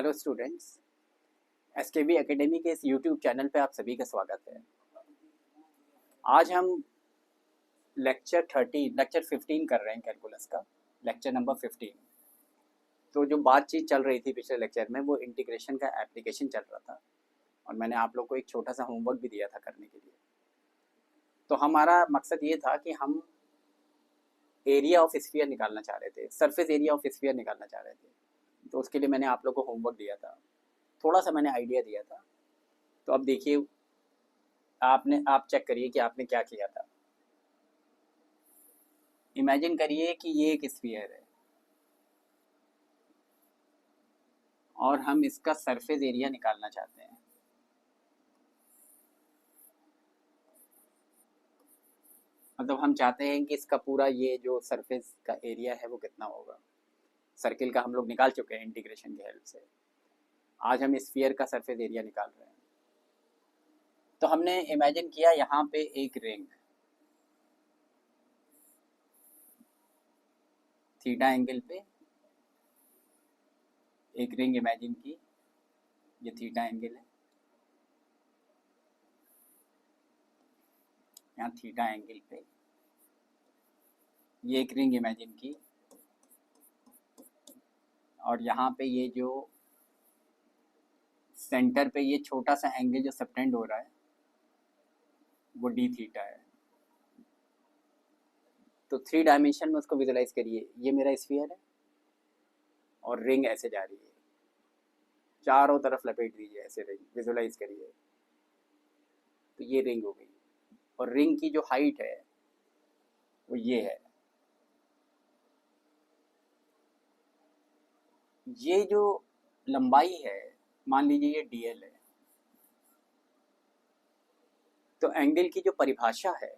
Hello students, SKB academy के इस YouTube channel पे आप सभी का स्वागत है। आज हम लेक्चर 15 कर रहे हैं कैलकुलस का, लेक्चर नंबर 15। तो जो बातचीत चल रही थी पिछले लेक्चर में वो इंटीग्रेशन का एप्लीकेशन चल रहा था और मैंने आप लोग को एक छोटा सा होमवर्क भी दिया था करने के लिए। तो हमारा मकसद ये था कि हम एरिया ऑफ स्फीयर निकालना चाह रहे थे, सरफेस एरिया ऑफ स्फीयर निकालना चाह रहे थे। तो उसके लिए मैंने आप लोग को होमवर्क दिया था, थोड़ा सा मैंने आइडिया दिया था। तो अब देखिए, आप चेक करिए कि आपने क्या किया था। इमेजिन करिए कि ये एक स्फीयर है और हम इसका सरफेस एरिया निकालना चाहते हैं। मतलब हम चाहते हैं कि इसका पूरा ये जो सरफेस का एरिया है वो कितना होगा। सर्किल का हम लोग निकाल चुके हैं इंटीग्रेशन की हेल्प से। आज हम स्फीयर का सरफेस एरिया निकाल रहे हैं। तो हमने इमेजिन किया यहाँ पे एक रिंग थीटा एंगल पे, एक रिंग इमेजिन की, ये थीटा एंगल है, यहाँ थीटा एंगल पे ये एक रिंग इमेजिन की और यहाँ पे ये जो सेंटर पे ये छोटा सा एंगल जो सबटेंड हो रहा है वो डी थीटा है। तो 3 डायमेंशन में उसको विजुलाइज करिए। ये मेरा स्फीयर है और रिंग ऐसे जा रही है, चारों तरफ लपेट दीजिए ऐसे, रिंग विजुलाइज करिए। तो ये रिंग हो गई और रिंग की जो हाइट है वो ये है। ये जो लंबाई है मान लीजिए ये डीएल है। तो एंगल की जो परिभाषा है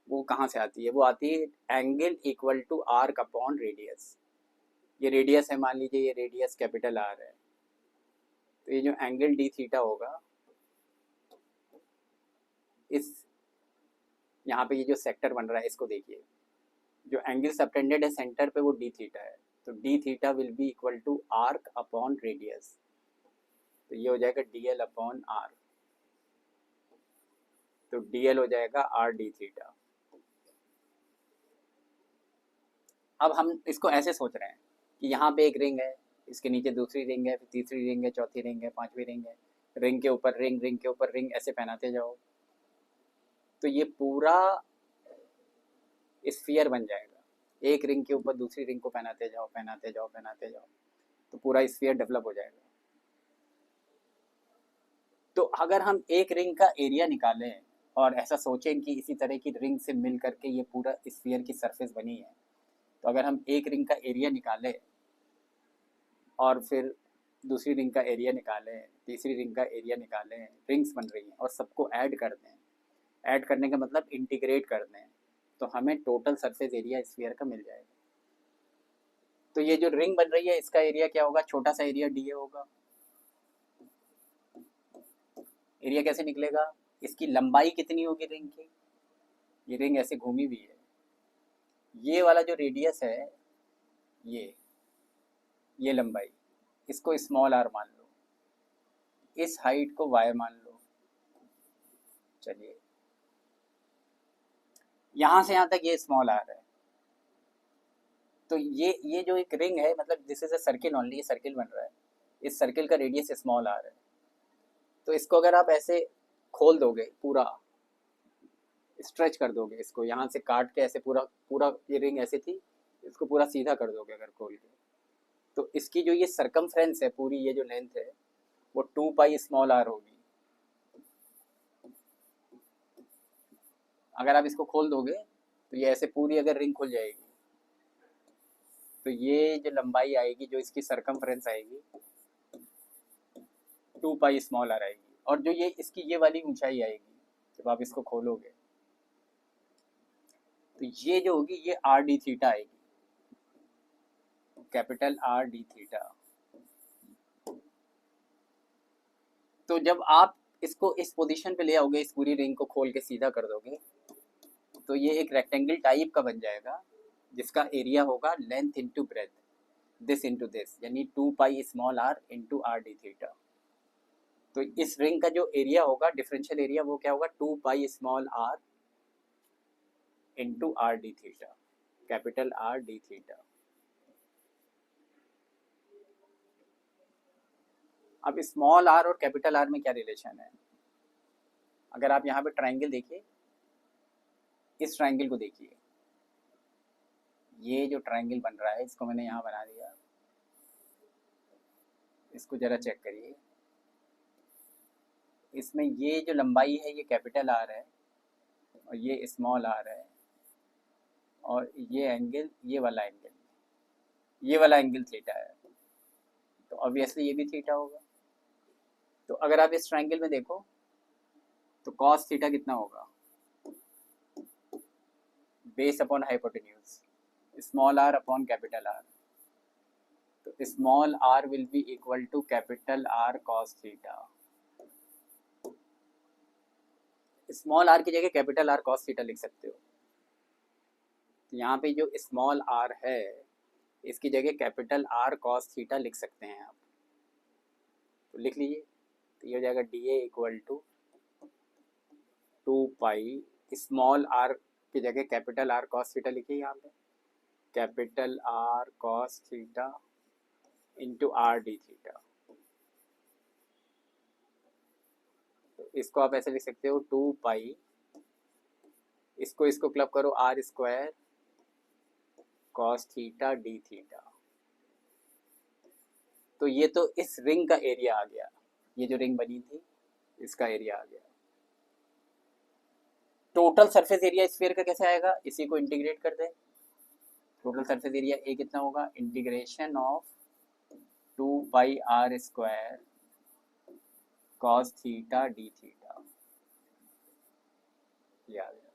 वो कहाँ से आती है? वो आती है angle equal to arc upon radius. ये रेडियस है, मान लीजिए ये रेडियस कैपिटल आर है। तो ये जो एंगल डी थीटा होगा, इस यहाँ पे ये जो सेक्टर बन रहा है इसको देखिए, जो एंगल सबटेंडेड है सेंटर पे वो डी थीटा है। तो d theta will be equal to arc upon radius. तो ये हो जाएगा डीएल अपॉन आर। तो डीएल हो जाएगा आर डी थीटा। अब हम इसको ऐसे सोच रहे हैं कि यहाँ पे एक रिंग है, इसके नीचे दूसरी रिंग है, फिर तीसरी रिंग है, चौथी रिंग है, पांचवी रिंग है, रिंग के ऊपर रिंग, रिंग के ऊपर रिंग, ऐसे पहनाते जाओ तो ये पूरा स्फीयर बन जाएगा। एक रिंग के ऊपर दूसरी रिंग को पहनाते जाओ, पहनाते जाओ, पहनाते जाओ, तो पूरा स्फीयर डेवलप हो जाएगा। तो अगर हम एक रिंग का एरिया निकालें और ऐसा सोचें कि इसी तरह की रिंग से मिल करके ये पूरा स्फीयर की सरफेस बनी है, तो अगर हम एक रिंग का एरिया निकालें और फिर दूसरी रिंग का एरिया निकालें, तीसरी रिंग का एरिया निकालें, रिंग्स बन रही हैं और सबको ऐड कर दें, ऐड करने का मतलब इंटीग्रेट कर दें, तो हमें टोटल सरफेस एरिया स्फीयर का मिल जाएगा। तो ये जो रिंग बन रही है इसका एरिया क्या होगा? छोटा सा एरिया डी होगा। एरिया कैसे निकलेगा? इसकी लंबाई कितनी होगी रिंग की? ये रिंग ऐसे घूमी हुई है, ये वाला जो रेडियस है ये लंबाई, इसको स्मॉल आर मान लो, इस हाइट को वाई मान लो। चलिए, यहां से यहां तक ये स्मॉल आर है। तो ये जो एक रिंग है, मतलब this is a circle only, ये सर्किल बन रहा है, इस सर्किल का रेडियस स्मॉल आर है। तो इसको अगर आप ऐसे खोल दोगे, पूरा स्ट्रेच कर दोगे, इसको यहाँ से काट के ऐसे पूरा पूरा, ये रिंग ऐसे थी, इसको पूरा सीधा कर दोगे अगर खोल के, तो इसकी जो ये सरकमफ्रेंस है, पूरी ये जो लेंथ है वो 2 पाई स्मॉल आर होगी। अगर आप इसको खोल दोगे तो ये ऐसे पूरी अगर रिंग खुल जाएगी तो ये जो लंबाई आएगी, जो इसकी सरकमफ्रेंस आएगी, 2 पाई स्मॉल आर आएगी। और जो ये इसकी ये वाली ऊंचाई आएगी जब आप इसको खोलोगे, तो ये जो होगी ये आर डी थीटा आएगी, कैपिटल आर डी थीटा। तो जब आप इसको इस पोजीशन पे ले आओगे, इस पूरी रिंग को खोल के सीधा कर दोगे, तो ये एक रेक्टेंगल टाइप का बन जाएगा जिसका एरिया होगा length into breadth. This into this, यानी 2 pi small r into r d theta. तो इस रिंग का जो एरिया होगा, डिफरेंशियल एरिया, वो क्या होगा, 2 pi small r into r d theta, capital r d theta. अब स्मॉल आर और कैपिटल आर में क्या रिलेशन है? अगर आप यहाँ पे ट्राइंगल देखिए, इस ट्राइंगल को देखिए, ये जो ट्राइंगल बन रहा है इसको मैंने यहाँ बना दिया, इसको जरा चेक करिए। इसमें ये जो लंबाई है ये कैपिटल आर है और ये स्मॉल आर है, और ये एंगल, ये वाला एंगल थीटा है, तो ऑब्वियसली ये भी थीटा होगा। तो अगर आप इस ट्राइंगल में देखो तो कॉस थीटा कितना होगा, base upon hypotenuse, small R upon capital R. तो small R will be equal to capital are cos theta. Small are की जगह कैपिटल आर कॉस थीटा लिख सकते हो। तो यहाँ पे जो स्मॉल आर है इसकी जगह कैपिटल आर कॉस थीटा लिख सकते हैं आप, तो लिख लीजिए। तो ये हो जाएगा d a equal to 2 pi, small are की जगह कैपिटल आर कॉस थीटा लिखिए यहाँ पे, capital are cos theta into r d theta. तो इसको आप ऐसे लिख सकते हो 2 पाई, इसको क्लब करो, r square cos theta d theta. तो ये तो इस रिंग का एरिया आ गया, ये जो रिंग बनी थी इसका एरिया आ गया। टोटल सरफेस एरिया स्फीयर का कैसे आएगा, इसी को इंटीग्रेट कर दे। टोटल सरफेस एरिया ए कितना होगा, integration of 2 pi are square cos theta d theta, ये आ गया।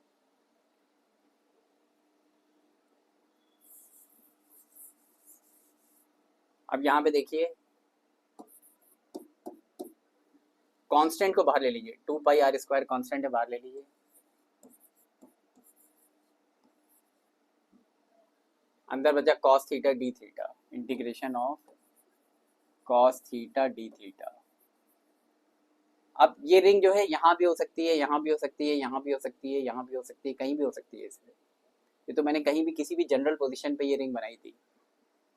अब यहाँ पे देखिए, कांस्टेंट को बाहर ले लीजिए, 2 पाई आर स्क्वायर कांस्टेंट है, बाहर ले लीजिए। अंदर बचा cos theta d theta, integration of cos theta d theta. अब ये रिंग जो है यहाँ भी हो सकती है, यहाँ भी हो सकती है, यहाँ भी हो सकती है, यहाँ भी हो सकती है, कहीं भी हो सकती है इसमें। ये तो मैंने कहीं भी किसी भी जनरल पोजीशन पे ये रिंग बनाई थी,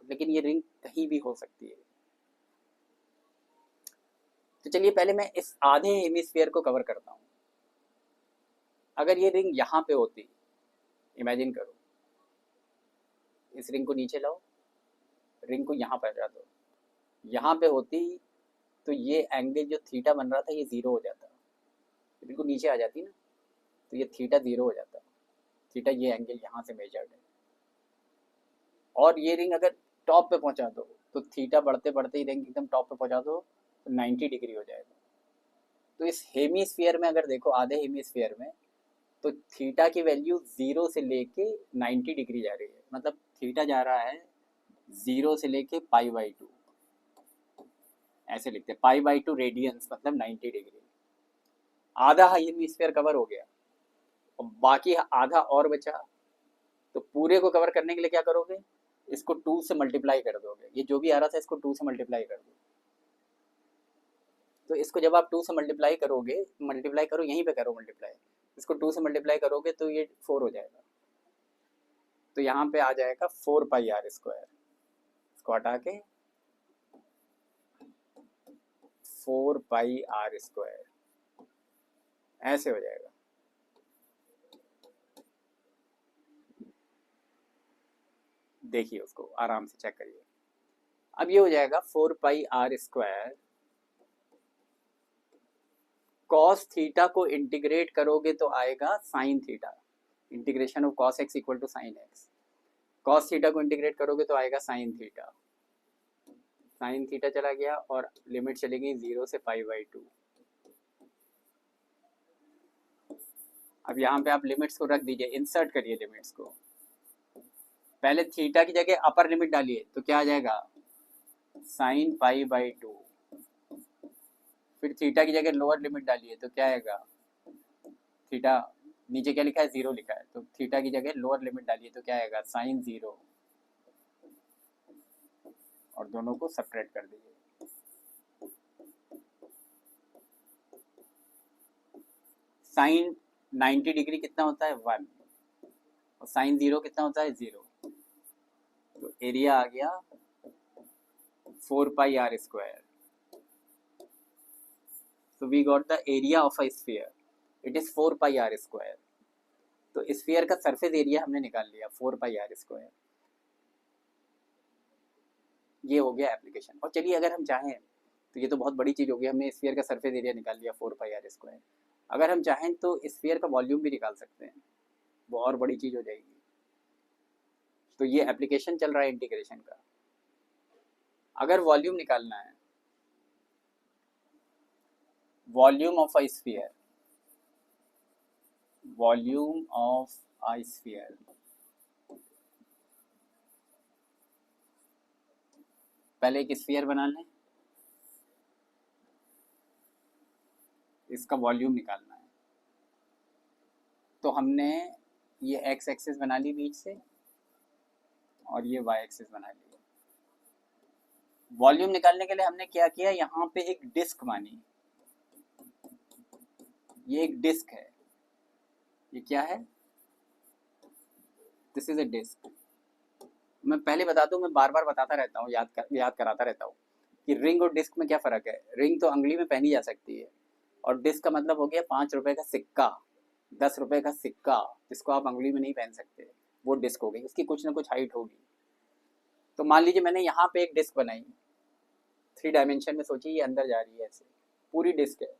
लेकिन ये रिंग कहीं भी हो सकती है। तो चलिए पहले मैं इस आधे हेमिस्फीयर को कवर करता हूँ। अगर ये रिंग यहाँ पे होती, इमेजिन करो, इस रिंग को नीचे लाओ, रिंग को यहाँ पर रख दो, यहाँ पे होती तो ये एंगल जो थीटा बन रहा था ये ज़ीरो हो जाता, बिल्कुल नीचे आ जाती ना, तो ये थीटा ज़ीरो हो जाता। थीटा ये एंगल यहाँ से मेजर्ड है, और ये रिंग अगर टॉप पे पहुँचा दो तो थीटा बढ़ते बढ़ते ही रिंग एकदम टॉप पे पहुँचा दो तो 90 डिग्री हो जाएगा। तो इस हेमिस्फीयर में अगर देखो, आधे हेमिस्फीयर में, तो थीटा की वैल्यू 0 से लेके 90 डिग्री जा रही है, मतलब थीटा जा रहा है 0 से लेके π/2, ऐसे लिखते हैं π/2 रेडियंस, मतलब 90 डिग्री। आधा हेमिस्फीयर कवर हो गया और बाकी आधा और बचा, तो पूरे को कवर करने के लिए क्या करोगे, इसको 2 से मल्टीप्लाई कर दोगे, ये जो भी आ रहा था इसको 2 से मल्टीप्लाई कर दो। तो इसको जब आप 2 से मल्टीप्लाई करोगे, मल्टीप्लाई करो, यहीं पे करो मल्टीप्लाई, इसको 2 से मल्टीप्लाई करोगे तो ये 4 हो जाएगा। तो यहाँ पे आ जाएगा 4 पाई आर स्क्वायर, इसको हटा के 4 पाई आर स्क्वायर, ऐसे हो जाएगा। देखिए उसको आराम से चेक करिए। अब ये हो जाएगा 4 pi are square, cos theta को इंटीग्रेट करोगे तो आएगा sine theta, integration of cos x equal to sine x. Cos theta को इंटीग्रेट करोगे तो आएगा साइन थीटा, साइन थीटा चला गया और लिमिट चली गई 0 से π/2। अब यहाँ पे आप लिमिट्स को रख दीजिए, इंसर्ट करिए लिमिट्स को। पहले थीटा की जगह अपर लिमिट डालिए तो क्या आ जाएगा, साइन π/2। फिर थीटा की जगह लोअर लिमिट डालिए तो क्या आएगा, थीटा नीचे क्या लिखा है, 0 लिखा है, तो थीटा की जगह लोअर लिमिट डालिए तो क्या आएगा, साइन 0। और दोनों को सब्ट्रैक्ट कर दीजिए। साइन 90 डिग्री कितना होता है 1 और साइन 0 कितना होता है 0। तो एरिया आ गया 4 pi are square. So we got the area of a sphere. It is 4 pi r square. तो स्फीयर का सरफेस एरिया हमने निकाल लिया 4 पाई आर स्क्वायर। ये हो गया एप्लीकेशन। और चलिए अगर हम चाहें तो ये तो बहुत बड़ी चीज़ होगी, हमने स्फीयर का सरफेस एरिया निकाल लिया 4 पाई आर स्क्वायर। अगर हम चाहें तो स्फीयर का वॉल्यूम भी निकाल सकते हैं, वो और बड़ी चीज़ हो जाएगी। तो ये एप्लीकेशन चल रहा है इंटीग्रेशन का। अगर वॉल्यूम निकालना है, volume of a sphere, volume of a sphere, पहले एक स्फीयर बना लें, इसका वॉल्यूम निकालना है। तो हमने ये एक्स एक्सिस बना ली बीच से और ये वाई एक्सिस बना ली। वॉल्यूम निकालने के लिए हमने क्या किया, यहाँ पे एक डिस्क मानी। ये एक डिस्क है, ये क्या है, दिस इज अ डिस्क। मैं पहले बता दूं, मैं बार बार बताता रहता हूँ, याद कराता रहता हूँ कि रिंग और डिस्क में क्या फ़र्क है। रिंग तो अंगुली में पहनी जा सकती है और डिस्क का मतलब हो गया 5 रुपए का सिक्का, 10 रुपए का सिक्का, जिसको आप अंगुली में नहीं पहन सकते, वो डिस्क हो गई। उसकी कुछ ना कुछ हाइट होगी। तो मान लीजिए मैंने यहाँ पे एक डिस्क बनाई 3 डायमेंशन में, सोचिए ये अंदर जा रही है ऐसे, पूरी डिस्क है,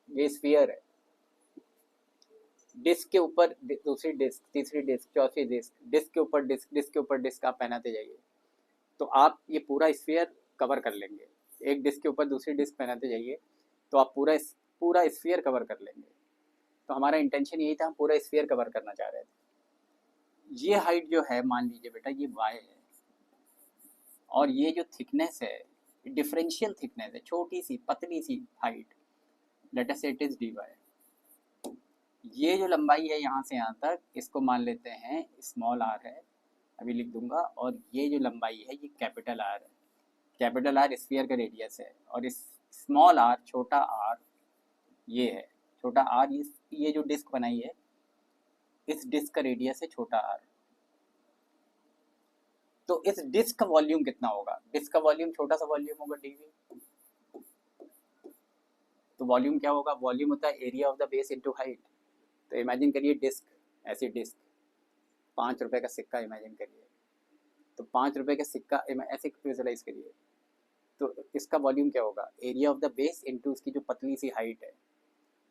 ये स्फीयर है। डिस्क के ऊपर दूसरी डिस्क, तीसरी डिस्क, चौथी डिस्क, डिस्क के ऊपर डिस्क, डिस्क के ऊपर डिस्क, आप पहनाते जाइए तो आप ये पूरा स्फीयर कवर कर लेंगे। एक डिस्क के ऊपर दूसरी डिस्क पहनाते जाइए तो आप पूरा स्फीयर कवर कर लेंगे। तो हमारा इंटेंशन यही था, हम पूरा स्फीयर कवर करना चाह रहे थे। ये हाइट जो है, मान लीजिए बेटा ये y है और ये जो थिकनेस है डिफरेंशियल थिकनेस है, छोटी सी पतली सी हाइट, लेट अस से इट इज dy। ये जो लंबाई है यहाँ से यहाँ तक, इसको मान लेते हैं स्मॉल r है, अभी लिख दूंगा। और ये जो लंबाई है ये कैपिटल R है। कैपिटल R स्फीयर का रेडियस है और इस स्मॉल r, छोटा r ये है, छोटा r ये जो डिस्क बनाई है, इस डिस्क का रेडियस है छोटा r। तो इस डिस्क का वॉल्यूम कितना होगा, डिस्क का वॉल्यूम छोटा सा वॉल्यूम होगा dv। तो वॉल्यूम क्या होगा, वॉल्यूम होता है area of the base into height. तो इमेजिन करिए डिस्क, ऐसी डिस्क, 5 रुपए का सिक्का इमेजिन करिए। तो 5 रुपए का सिक्का ऐसे विजुअलाइज करिए। तो इसका वॉल्यूम क्या होगा, area of the base into उसकी जो पतली सी हाइट है।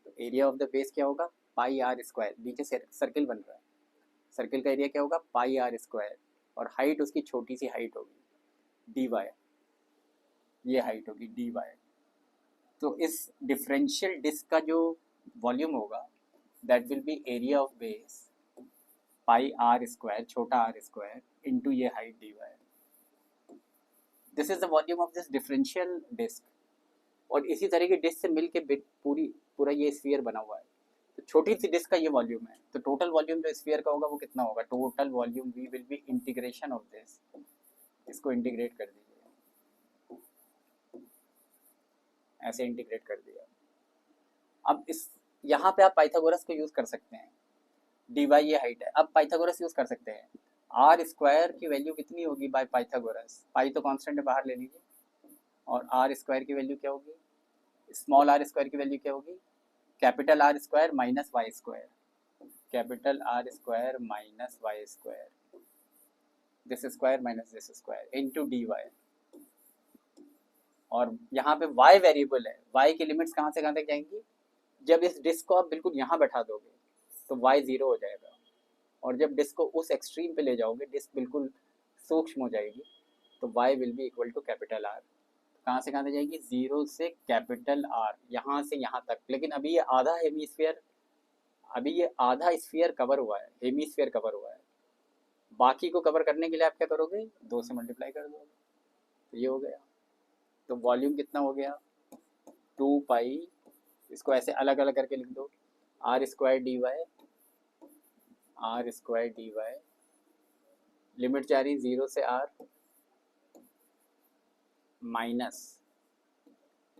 तो एरिया ऑफ द बेस क्या होगा, पाई आर स्क्वायर, नीचे सर्किल बन रहा है, सर्किल का एरिया क्या होगा पाई आर स्क्वायर, और हाइट उसकी छोटी सी हाइट होगी डी वाई, ये हाइट होगी डी वाई। तो इस डिफरेंशियल डिस्क का जो वॉल्यूम होगा that will be area of base pi are square, छोटा आर स्क्वायर, इनटू ये height d y. This is the volume of this differential disc. और इसी तरह की डिस्क से मिल के पूरा ये स्फीयर बना हुआ है। तो छोटी सी डिस्क का ये वॉल्यूम है। तो टोटल वॉल्यूम जो स्फीयर का होगा वो कितना होगा, total volume we will be integration of this, इसको इंटीग्रेट कर दीजिए, ऐसे इंटीग्रेट कर दिया। अब इस यहाँ पे आप पाइथागोरस को यूज कर सकते हैं, डी वाई ये हाइट है। अब पाइथागोरस यूज कर सकते हैं, आर स्क्वायर की वैल्यू कितनी होगी बाय पाइथागोरस, पाई तो कांस्टेंट है बाहर ले लीजिए, और आर स्क्वायर की वैल्यू क्या होगी, स्मॉल आर स्क्वायर की वैल्यू क्या होगी, capital r square minus y square, capital r square minus y square, this square minus this square into d y. और यहाँ पे y वेरिएबल है, y की लिमिट्स कहाँ से कहाँ तक जाएंगी, जब इस डिस्क को आप बिल्कुल यहाँ बैठा दोगे तो y 0 हो जाएगा, और जब डिस्क को उस एक्सट्रीम पे ले जाओगे, डिस्क बिल्कुल सूक्ष्म हो जाएगी, तो y will be equal to capital R। कहाँ से कहाँ तक जाएगी, 0 से कैपिटल R, यहाँ से यहाँ तक। लेकिन अभी ये आधा हेमीस्फीयर, अभी ये आधा स्फीयर कवर हुआ है, हेमीस्फीयर कवर हुआ है। बाकी को कवर करने के लिए आप क्या करोगे, 2 से मल्टीप्लाई कर दोगे, तो ये हो गया। तो वॉल्यूम कितना हो गया 2 पाई, इसको ऐसे अलग अलग करके लिख दो, R square D Y, R square D Y, limit जा रही 0 से r, minus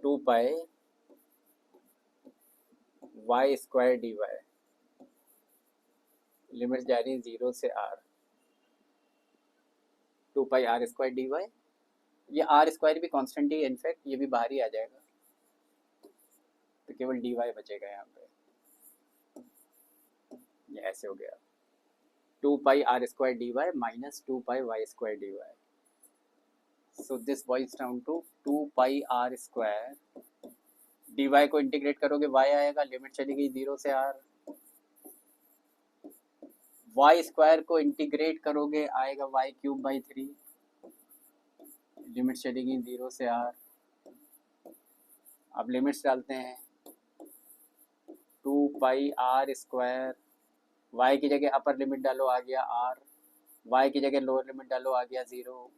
2 pi Y square D Y, limit जा रही है 0 से r, 2 pi are square D Y. ये आर स्क्वायर भी कांस्टेंट ही है, इनफैक्ट ये भी बाहर ही आ जाएगा, तो केवल डी वाई बचेगा यहाँ पे। ये ऐसे हो गया 2 pi are square D Y minus 2 pi Y square D Y. So this boils down to 2 pi are square D Y को इंटीग्रेट करोगे y आएगा, लिमिट चली गई 0 से r। वाई स्क्वायर को इंटीग्रेट करोगे आएगा वाई क्यूब बाई 3, लिमिट चलेगी 0 से r। अब लिमिट्स डालते हैं, 2 पाई आर स्क्वायर, y की जगह अपर लिमिट डालो आ गया r, y की जगह लोअर लिमिट डालो आ गया 0,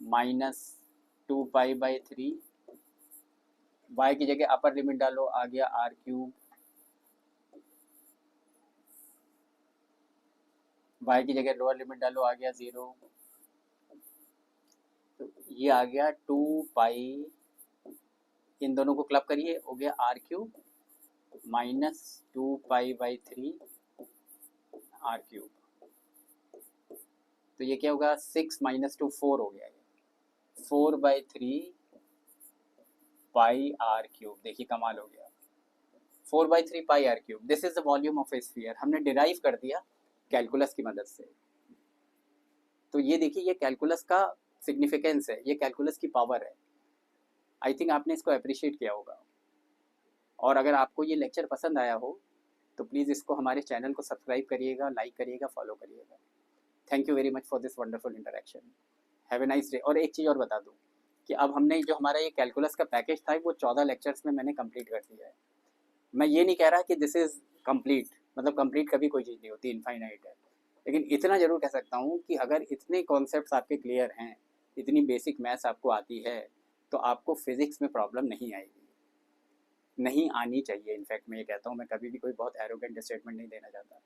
माइनस 2 पाई बाई 3, y की जगह अपर लिमिट डालो आ गया r क्यूब, y की जगह लोअर लिमिट डालो आ गया 0, तो ये आ गया 2 पाई, इन दोनों को क्लब करिए हो गया r cube minus 2 pi by 3 r cube. तो ये क्या होगा 6 माइनस 2 4 हो गया, 4 बाई 3 पाई आर क्यूब। देखिए कमाल हो गया, 4 by 3 pi r cube. This is the volume of a sphere, हमने डिराइव कर दिया कैलकुलस की मदद से। तो ये देखिए ये कैलकुलस का सिग्निफिकेंस है, ये कैलकुलस की पावर है। आई थिंक आपने इसको अप्रिशिएट किया होगा, और अगर आपको ये लेक्चर पसंद आया हो तो प्लीज़ इसको हमारे चैनल को सब्सक्राइब करिएगा, लाइक करिएगा, फॉलो करिएगा। Thank you very much for this wonderful interaction. Have a nice day. और एक चीज़ और बता दूँ कि अब हमने जो हमारा ये कैलकुलस का पैकेज था वो 14 लेक्चर्स में मैंने कंप्लीट कर दिया है। मैं ये नहीं कह रहा कि दिस इज़ कंप्लीट, मतलब कंप्लीट कभी कोई चीज़ नहीं होती, इनफाइनाइट है, लेकिन इतना ज़रूर कह सकता हूँ कि अगर इतने कॉन्सेप्ट्स आपके क्लियर हैं, इतनी बेसिक मैथ्स आपको आती है, तो आपको फिज़िक्स में प्रॉब्लम नहीं आएगी, नहीं आनी चाहिए। इनफैक्ट मैं ये कहता हूँ, मैं कभी भी कोई बहुत एरोगेंट स्टेटमेंट नहीं देना चाहता,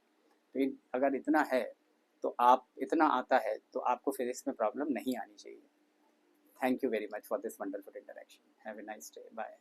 लेकिन अगर इतना है तो आप इतना आता है तो आपको फिज़िक्स में प्रॉब्लम नहीं आनी चाहिए। Thank you very much for this wonderful interaction. Have a nice day. Bye.